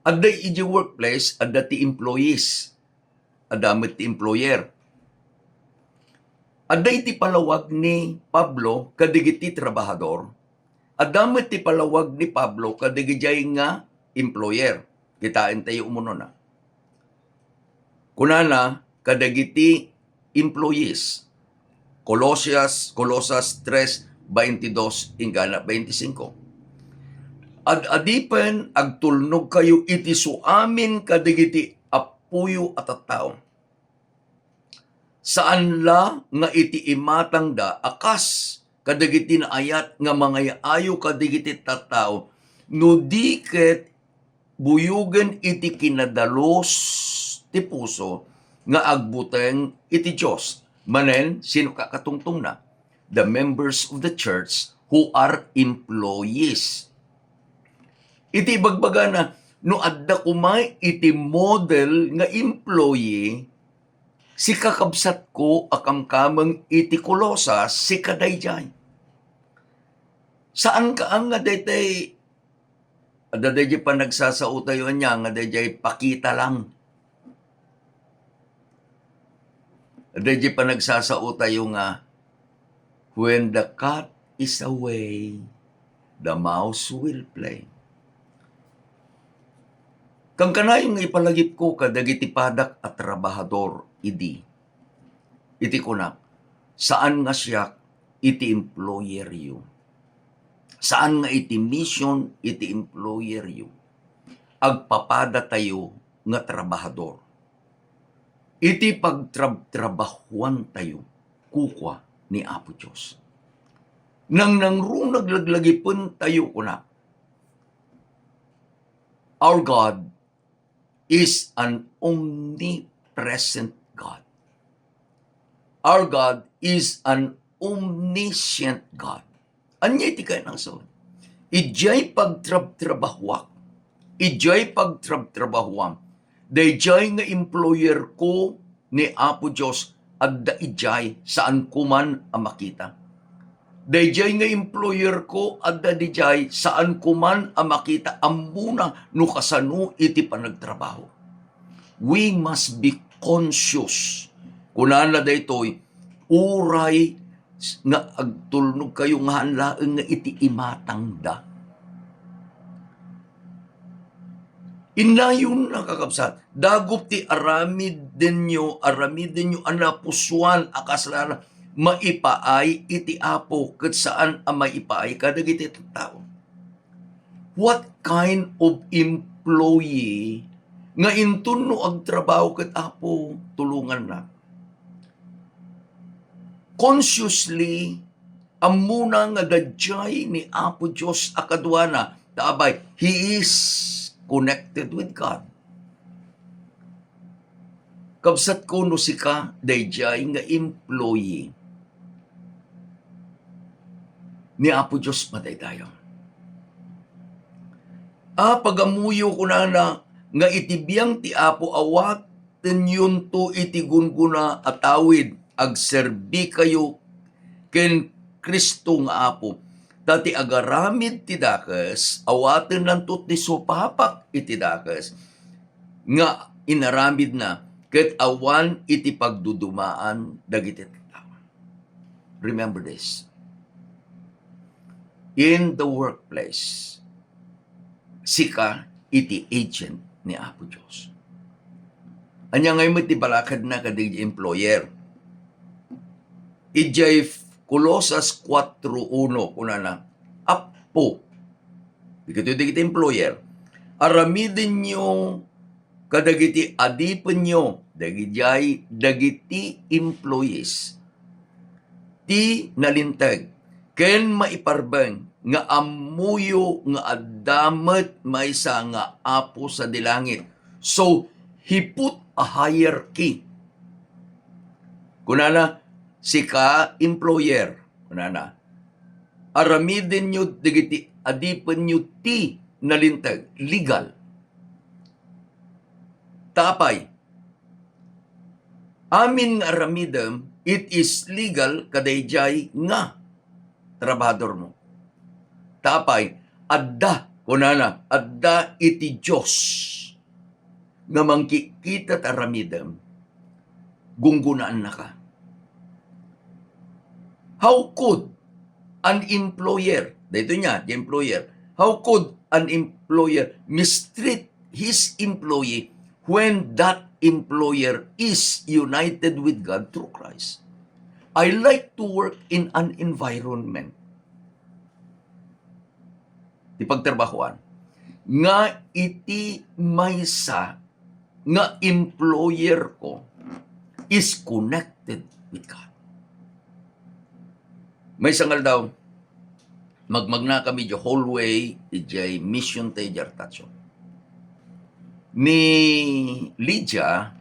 Adda iti workplace, adda ti employees. Adda met ti employer. Adda iti palawag ni Pablo kadigiti trabahador. Adamit ti palawag ni Pablo kadigijay nga employer. Kitain tayo umuno na. Kunana, kadagiti employees. Colosas 3:22 ingana 25. Adipen agtulnog kayo iti suamin kadigiti apuyo at tattao. Saan la nga iti imatang da akas kadagiti na ayat nga mga ayo kadigiti tattao no di ket buyugen iti kinadalos ti puso nga agbuteng iti Dios. Manen, sino kakatungtong na? The members of the church who are employees. Iti bagbaga na, no adda kumay iti model nga employee, si kakabsat ko akamkamang iti Kolosas, si kadayjay. Saan ka ang nga daytay, adadayjay pa nagsasautayo niya, nga dayjay pakita lang. Adayjay pa nagsasautayo nga, when the cat is away, the mouse will play. Kang kanayong ipalagip ko kadagiti padak at trabahador idi. Iti kunak, saan nga siya iti employer yu? Saan nga iti mission iti employer yu? Agpapada tayo nga trabahador. Iti pagtrabahuan tayo, kukwa ni Apo Diyos. Nang naglaglagipon tayo kunak, our God is an omnipresent God. Our God is an omniscient God. Anya iti kayo ng sawan? Ijay pagtrabahuak. Ijay pagtrabahuam. Dayjay nga employer ko ni Apo Diyos adda ijay saan kuman ang makita. Dayjay nga employer ko adda dijay saan kuman ang makita ambuna no kasano iti panagtrabaho. We must be conscious. Kunana daytoy uray nga agtulnog kayo nga hanlaeng nga iti imatang da. Inayon na kakabsat, dagop ti aramid denyo anapusuan akaslara maipaay iti apo ket saan a maipaay kadagiti tao. What kind of employee nga intun no agtrabaho ket apo tulungan na? Consciously amuna nga dadyay ni Apo Dios akadwana taabay he is connected with God. Kabsat ko no sika dadyay nga employee ni Apo Dios madaydayon. Pagamuyo ko na nga itibiyang ti Apo awat tenyon to iti gunguna atawid agserbi kayo ken Kristo nga Apo. Dati agaramid ti dakes, awaten lang to ti supapak iti dakes, nga inaramid na, ket awan iti pagdudumaan dagiti tao. Remember this. In the workplace, sika iti agent ni Apo Diyos. Anya ngayon iti balakad na kadig employer. Ijay Colosas 4:1 kunana, Apo, digiti employer, aramidin nyo kadagiti adipen nyo, dagiti employees, ti nalintag, ken maiparbeng, nga amuyo nga adamet maysa nga apo sa dilangit. So, he put a hierarchy. Kunana, sika employer, kunana, aramidin nyo digiti adipen nyo ti nalintag, legal. Tapay, amin nga aramidem, it is legal kadayjay nga trabahador mo. Tapay, adda, kunana, adda iti Diyos nga mangkikita taramidem, gunggunaan na ka. How could an employer, dito niya, the employer, how could an employer mistreat his employee when that employer is united with God through Christ? I like to work in an environment, di pagtrabahuan, nga iti maysa nga employer ko is connected with God. May sangal daw, magmagna kami di hallway, ijay mission tayo jartatso. Ni Lydia,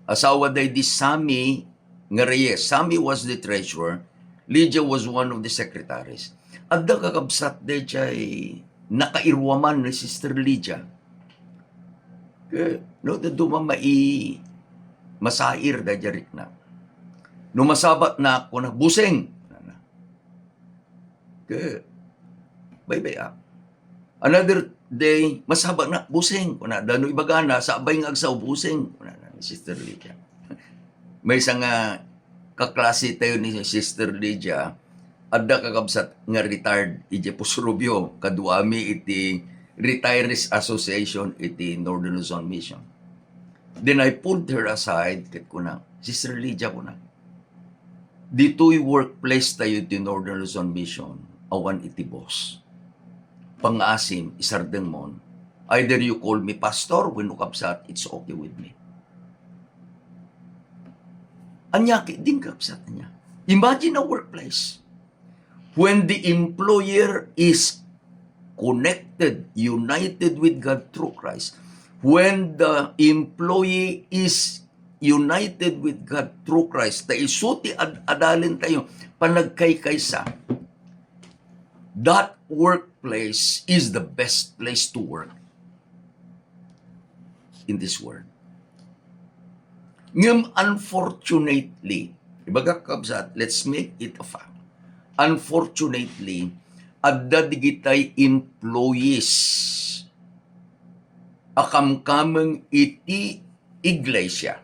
asawa day di Sami nga Reyes. Sami was the treasurer, Lydia was one of the secretaries. Adda kakabsat day jay nakairwaman ni Sister Lydia. No, daduma masair da jarik na. No masabat na ako na buseng. Bye-bye ah. Another day, masaba na, busing. Kuna, dano ibagana, sa abay nga agsaw, busing. Kuna, Sister Lydia. May isang kaklase tayo ni Sister Lydia, adda kakabsat nga retired, ije Pusurubyo, kaduami iti Retirees Association, iti Northern Luzon Mission. Then I pulled her aside, kat kuna, Sister Lydia kuna, dito'y workplace tayo iti Northern Luzon Mission, awan iti boss. Pang-asim, isardeng mon. Either you call me pastor, when ukapsat, it's okay with me. Anyaki din kapsat niya. Imagine a workplace. When the employer is connected, united with God through Christ. When the employee is united with God through Christ, ta isuti adalin tayo, panagkay-kaysa, that workplace is the best place to work in this world. Ngam unfortunately, ibaga kabsat, let's make it a fact. Unfortunately, adda digitay employees akamkameng iti iglesia.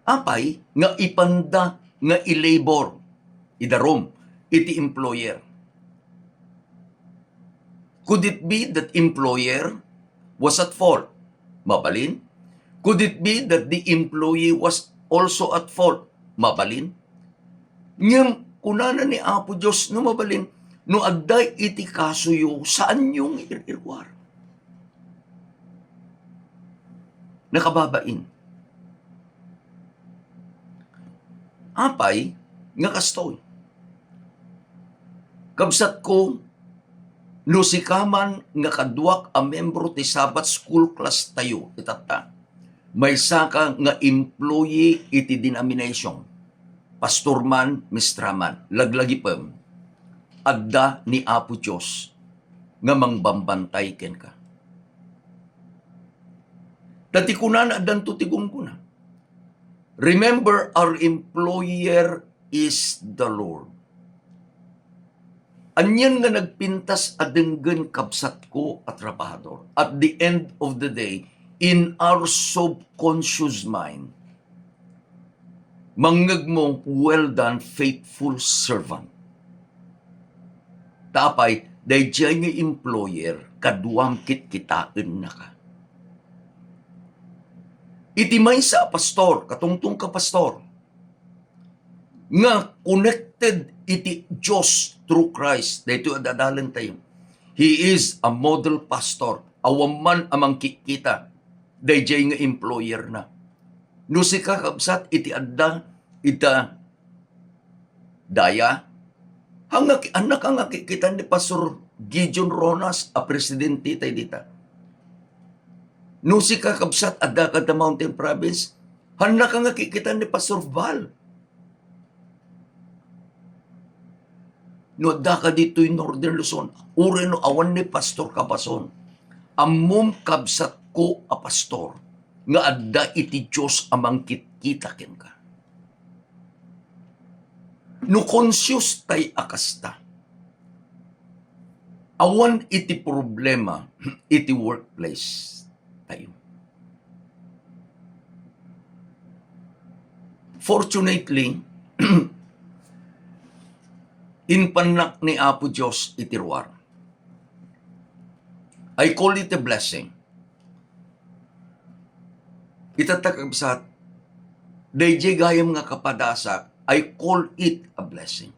Apay nga ipanda nga i-labor idarom iti employer. Could it be that employer was at fault? Mabalin. Could it be that the employee was also at fault? Mabalin. Ngem kunana ni Apo Diyos no mabalin, no adday iti kasuyo, saan yung irwar? Nakababain. Apay, nga kastoy. Kabsat ko, no sikaman nga kadwak a membro ti Sabbath School class tayo, itata. May saka nga employee iti denomination. Pastor man, mistra man, laglagi pem. Adda ni Apo Diyos nga mangbambantay ken ka. Dati kunan adan to tigong kuna. Remember, our employer is the Lord. Anyan nga nagpintas adenggen kabsat ko at trabahador. At the end of the day, in our subconscious mind, manggag mong, well done, faithful servant. Tapay, dahil nga employer, kaduam kitain na ka. Itimay sa pastor, katungtong ka pastor, nga connected iti Diyos through Christ. Dito adadalan tayo. He is a model pastor. Awaman amang kikita. Dahil nga employer na. No si kakabsat iti adda, ita daya. Anak ang kikitan ni Pastor Gideon Ronas, a presidente tayo dita. No si kakabsat adda kada Mountain Province, anak ang kikitan ni Pastor Val. No adda ka dito yung Northern Luzon, ure no awan ni Pastor Kapason. Amom kabsat ko a pastor, nga adda iti Diyos amang kitkita ken ka. No conscious tay akasta. Awan iti problema iti workplace tayo. Fortunately, inpanak ni Apo Diyos iti ruar. I call it a blessing. Itatakabsat, dayjay gayam nga kapadasak, I call it a blessing.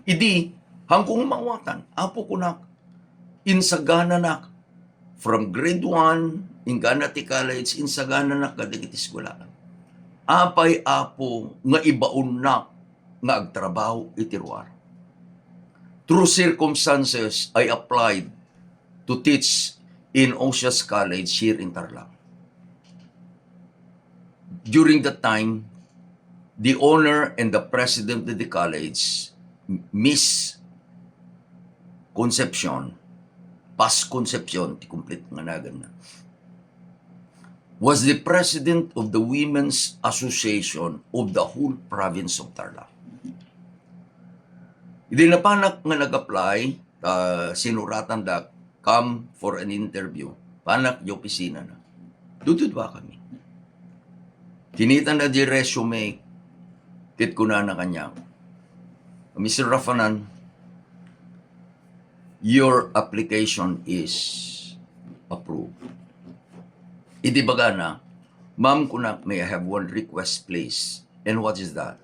Idi, hangkong mawatan, Apo ko nak, insagana nak, from grade 1, ingana ti college, insagana nak kadigit eskwelahan. Apay Apo, nga ibaon nak, nga agtrabaho itiruar. Through circumstances, I applied to teach in Osias College here in Tarlac. During that time, the owner and the president of the college, Miss Concepcion, Paz Concepcion, ti complete nga nagan na, was the president of the Women's Association of the whole province of Tarlac. Hindi na panak nga nag-apply, sinuratan da, come for an interview. Panak yung opisina na. Dudud ba kami? Kinita na di resume, kit ko na kanya. Mr. Rafanan, your application is approved. Idi baga na, ma'am kunak, may I have one request please. And what is that?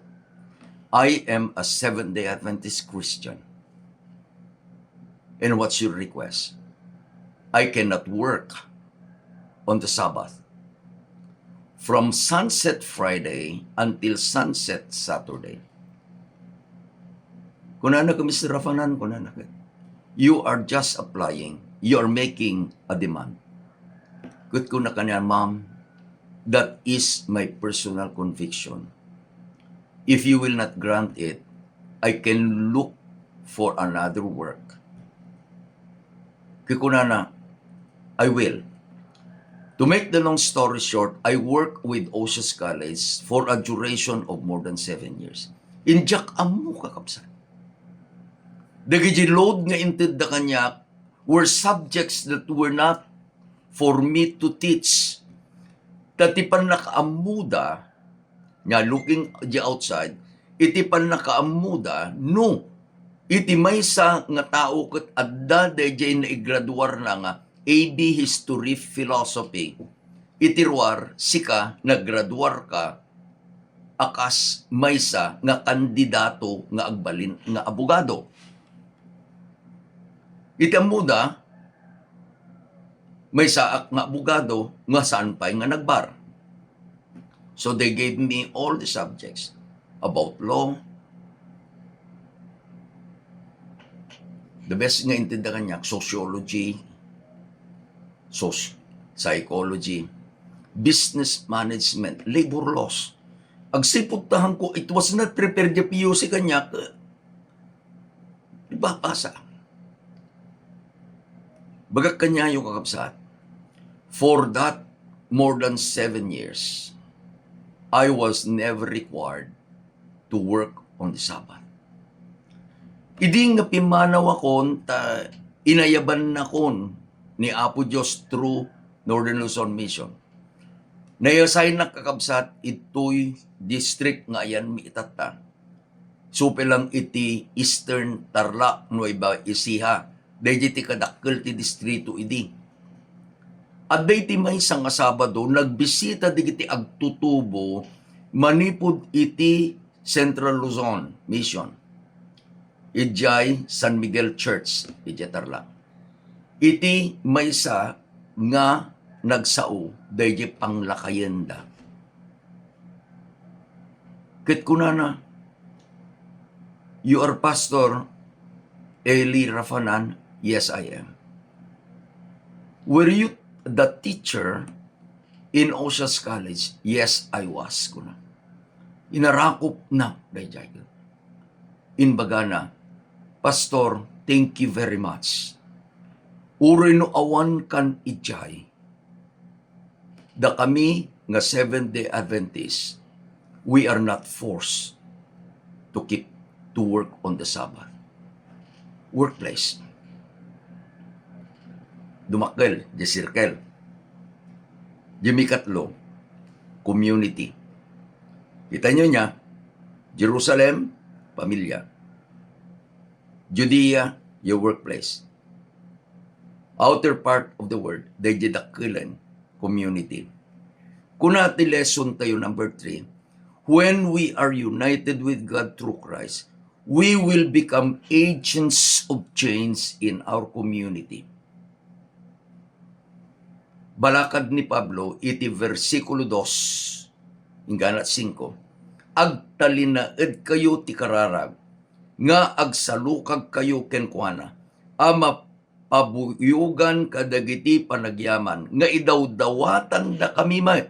I am a Seventh-day Adventist Christian. And what's your request? I cannot work on the Sabbath. From sunset Friday until sunset Saturday. Kunana ka, Mr. Rafanan, kunana ka. You are just applying. You are making a demand. Good ko na kanya, ma'am, that is my personal conviction. If you will not grant it, I can look for another work. Kikunana, I will. To make the long story short, I work with Osias College for a duration of more than 7 years. Injak amu kakapsan. Dagiti load nga inted da kanya were subjects that were not for me to teach. Dati pan nakaamuda, nga looking the outside, iti pan nakaamuda, no, iti maysa nga tao ket adda dayjay naigraduar na nga AB History Philosophy. Iti ruar sika naggraduar ka akas maysa nga kandidato nga agbalin nga abogado. Iti amuda maysa nga abogado nga saan pay nga nagbar. So they gave me all the subjects about law. The best nga intindahan niya, sociology, psychology, business management, labor laws. Agsiputahan ko, it was not prepared the PUC kanya. Ibabasa. Bagak kanya yung kakabsat. For that, more than 7 years, I was never required to work on the Sabbath. Idi nga pimanaw akon, inayaban na kon ni Apo Diyos through Northern Luzon Mission. Nayasay na kakabsat ito'y district nga ayan mi itata. Supe lang iti Eastern Tarlac, Nueva Ecija. Dahil iti kadakkel ti distrito idi. At day ti may nga Sabado, nagbisita di iti agtutubo, manipod iti Central Luzon Mission. Ijay San Miguel Church, iti Tarlac. Iti maysa nga nagsao, dahil panglakayenda. Kit kunana, you are Pastor Eli Rafanan? Yes, I am. Were you the teacher in Osias College? Yes, I was. Kuna. Inarakop na, dahil inbaga na, Pastor, thank you very much. Uri no awan kan ijay. Da kami nga Seventh-day Adventist, we are not forced to work on the Sabbath. Workplace. Dumakkel, di circle. Jimikatlo, community. Kita nyo niya, Jerusalem, pamilya. Judea, your workplace. Outer part of the world, they didakkilan, community. Kunati lesson tayo number 3, when we are united with God through Christ, we will become agents of change in our community. Balakad ni Pablo, iti versikulo 2, hingganat 5, agtalinaed kayo ti kararag, nga agsalukag kayo kenkwana, ama pabuyugan kadagiti panagyaman, nga idawdawatan da kami may.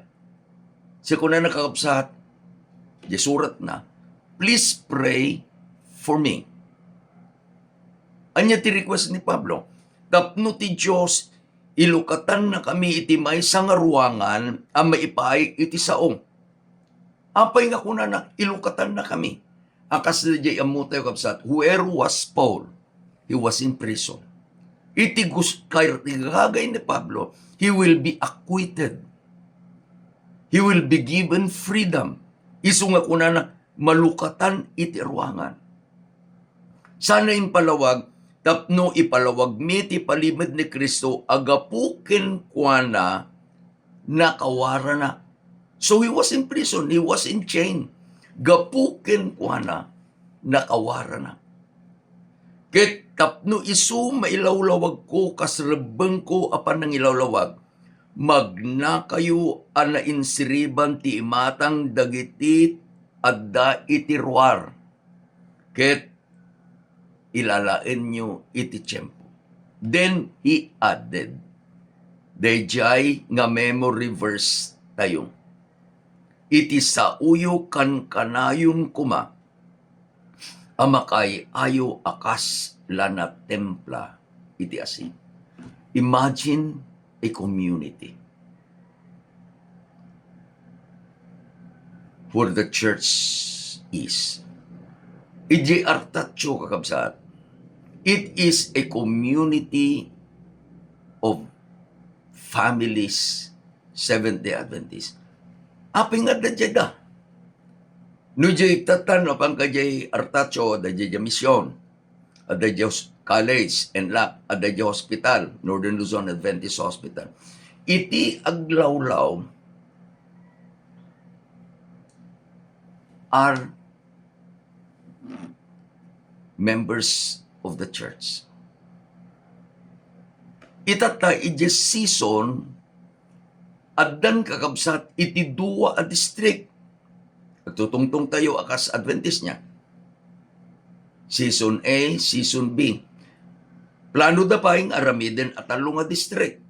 Sa kuna nakakapsat, di surat na, please pray for me. Anya ti request ni Pablo, tapno ti Diyos, ilukatan na kami iti may nga ruangan, ang maipay iti saong. Apay nga kuna na, ilukatan na kami. Akas na jay amutay kapsat, where was Paul? He was in prison. Iti kagay ni Pablo, he will be acquitted. He will be given freedom. Isu nga kuna na, malukatan iti ruangan. Sana yung palawag, tapno ipalawag mi ti palimid ni Kristo, agapukin kwa na, nakawara na. So he was in prison, he was in chain. Gapukin kwa na, nakawara na. Ket tapno isu mailawlawag ko, kasrebeng ko apan nang ilawlawag, magna kayo ana insiriban ti imatang dagiti adda iti ruar. Ket ilalain nyo iti tiyempo. Then he added, dayjay nga memory verse tayo. Iti sa uyo kan kanayon kuma, amakay ayo akas lana templa iti asin. Imagine a community where the church is. Iji artatyo kakabsat. It is a community of families, Seventh-day Adventists. Aping nga da da. No jay tatan apang kajay artatyo da jay misyon. Adagio College, NLAC, Adagio Hospital, Northern Luzon Adventist Hospital. Iti aglawlaw are members of the church. Itata iti season addan kakabsat iti duwa a district. Nagtutungtong tayo akas Adventist niya. Season A, Season B. Plano da paing aramiden at nga district.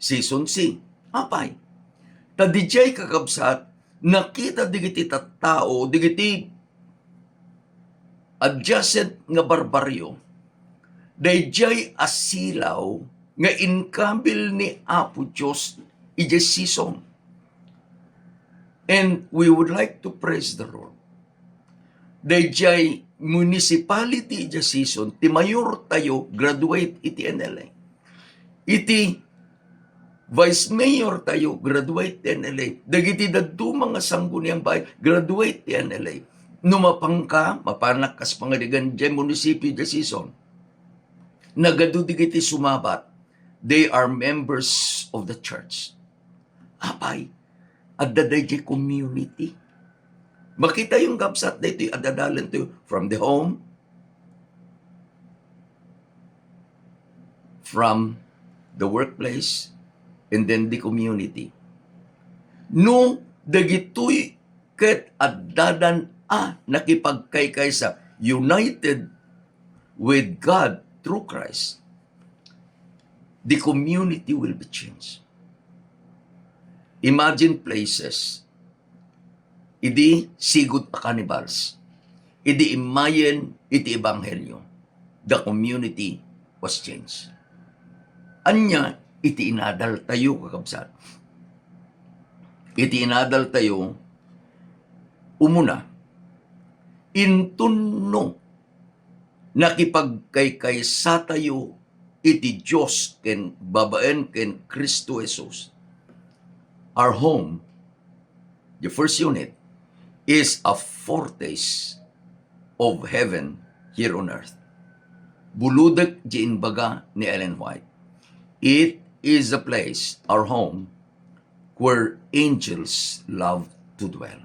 Season C. Apay. Tadijay kakabsat, nakita digiti tao, digiti adjacent nga barbaryo, dayjay asilaw nga inkambil ni Apo Diyos iti season. And we would like to praise the Lord. Dayjay municipality iti season, ti mayor tayo graduate iti NLA. Iti vice mayor tayo graduate ti NLA. Dagiti dadto mga sangguniang bahay graduate ti NLA. Numapang ka, mapanak kas pangadigan dyan munisipyo dyan season. Nagadudig iti sumabat. They are members of the church. Apay, adaday dyan community. Makita yung kapsat na ito, adadalan to from the home, from the workplace, and then the community. No, dagitoy ket addadan nakipagkaykay sa united with God through Christ, the community will be changed. Imagine places, idi sigud pa cannibals, idi imayen iti ebanghelyo, the community was changed. Anya, iti inadal tayo kakabsat. Iti inadal tayo, umuna, intunno nakipagkaykaysa tayo iti Diyos ken babaen ken Kristo Jesus. Our home, the first unit, is a foretaste of heaven here on earth. Buludag di inbaga ni Ellen White. It is a place, our home, where angels love to dwell.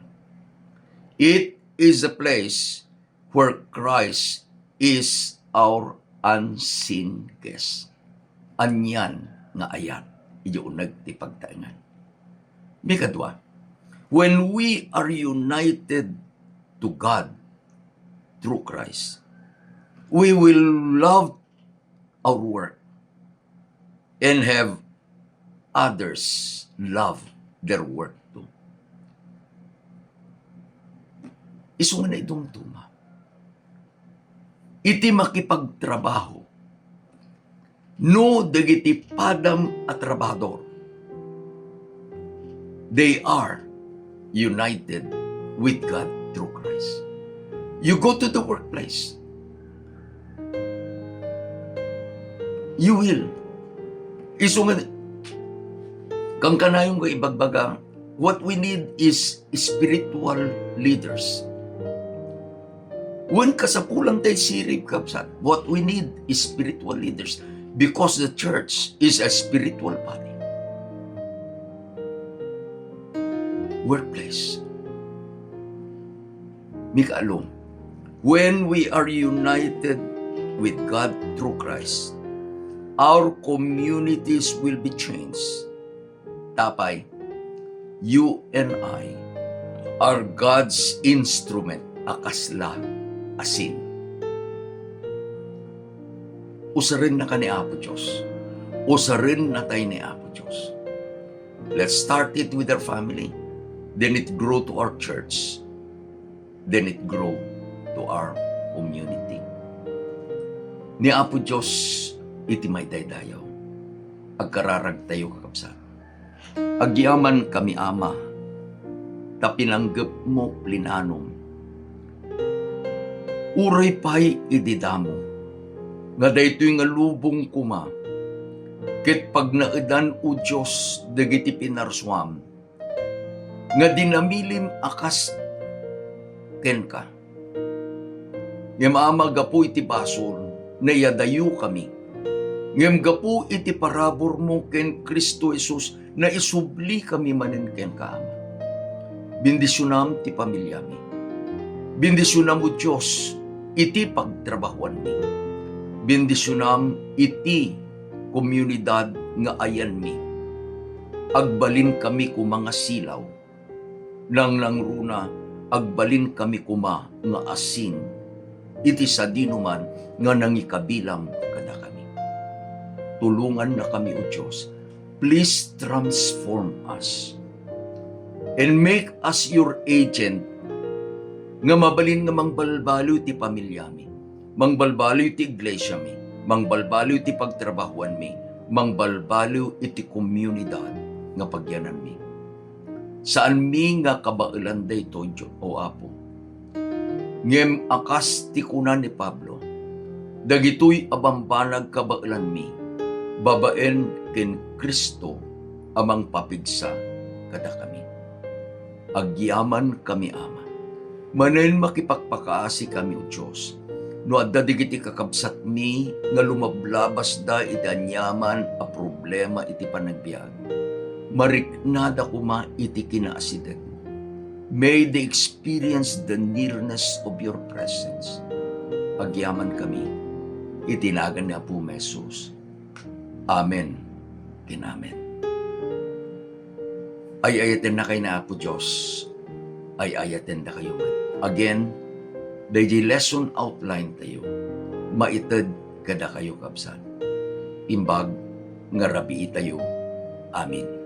It is a place where Christ is our unseen guest. Anyan nga ayat, iyon nagtipagtaingan. Mikadwa, when we are united to God through Christ, we will love our work and have others love their work too. Isu nga na idumtuma. Iti makipagtrabaho. No dagiti padam at trabahador. They are united with God through Christ. You go to the workplace. You will. Isu nga kang kanayong ka ibagbaga, what we need is spiritual leaders. When kasapulang tayo sirip kapsat, what we need is spiritual leaders because the church is a spiritual body. Workplace. Mikaalong, when we are united with God through Christ, our communities will be changed. Tapay, you and I are God's instrument, akasla, asin. Usarin na ka ni Apo Diyos. Usarin na tayo ni Apo Diyos. Let's start it with our family. Then it grow to our church. Then it grow to our community. Ni Apo Diyos, iti may daydayaw. Agkararag tayo kakabsat. Agyaman kami ama, tapinanggap mo plinanom. Uray pa'y ididamo, nga daytoy nga lubong kuma, ket pag naidan o Diyos dagiti pinarswam, nga dinamilim akas ken ka. ngem ama gapu iti basol, na yadayo kami. Ngem gapu iti parabor mo ken Kristo Jesus, na isubli kami manen ken kaama. Bendisyonam ti pamilyami. Bendisyonam mo Diyos, iti pagtrabahuan mi. Bendisyonam iti komunidad nga ayan mi. Agbalin kami ku mga silaw, nang langruna, agbalin kami kuma nga asin, iti sa dinuman nga nangikabilang kada kami. Tulungan na kami o Diyos. Please transform us and make us your agent nga mabalin nga mangbalbalo ti pamilyami, mangbalbalo iti iglesia mi, mangbalbalo iti pagtrabahuan mi, mangbalbalo iti komunidad nga pagyanan mi. Saan mi nga kabailan dayto o Apo? Ngem akas ti kuna ni Pablo, dagitoy abambanag kabailan mi, babaen ken Kristo amang papigsa kada kami. Agyaman kami ama, manen makipagpakaasi kami o Diyos, no adda digiti kakabsat mi nga lumablabas da iti anyaman a problema iti panagbiag. Mariknada kuma iti kinaasidag. May they experience the nearness of your presence. Agyaman kami, itinagan ni Apo Jesus. Amen. Kinamen. Ay ayaten na kayo na Apo Diyos. Ay ayaten na kayo man. Again, the lesson outline tayo. Maited kada kayo kabsan. Imbag nga rabi tayo. Amin.